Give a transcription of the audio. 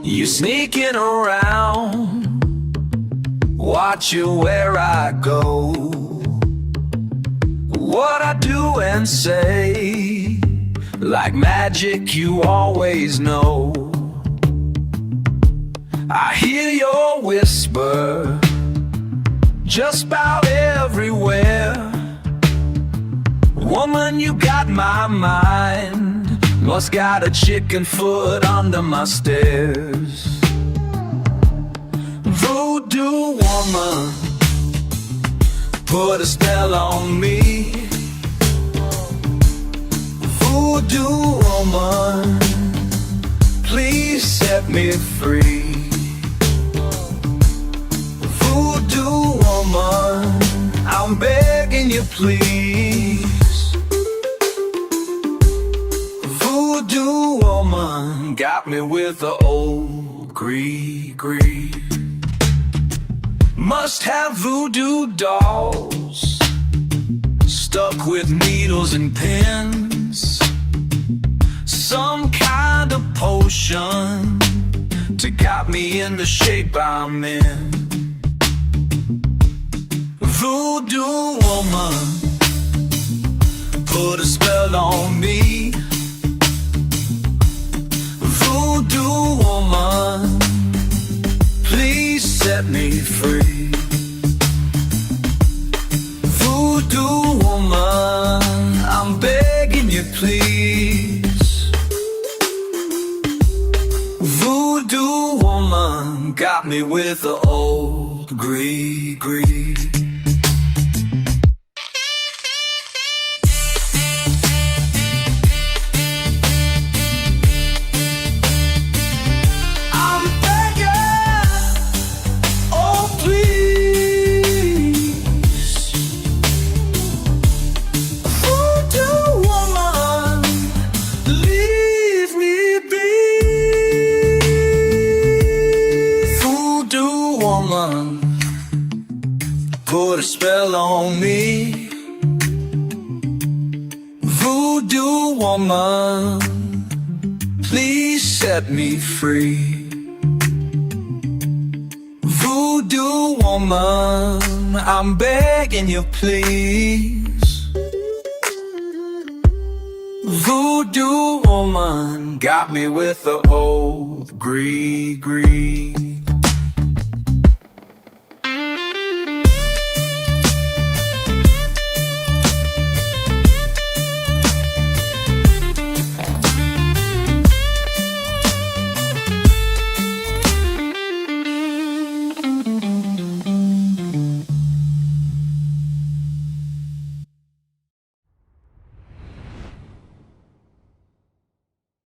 You sneaking around, watching where I go, what I do and say. Like magic you always know. I hear your whisper just about everywhere. Woman, you got my mind. Must got a chicken foot under my stairs. Voodoo woman, put a spell on me. Voodoo woman, please set me free. Voodoo woman, I'm begging you please. Voodoo woman, got me with the old gree. Must have voodoo dolls, stuck with needles and pins. Some kind of potion to got me in the shape I'm in. Voodoo woman, put a spell on me. Voodoo woman, please set me free. Voodoo woman, I'm begging you please. Voodoo woman, got me with the old gree. Put a spell on me. Voodoo woman, please set me free. Voodoo woman, I'm begging you please. Voodoo woman, got me with the old gree.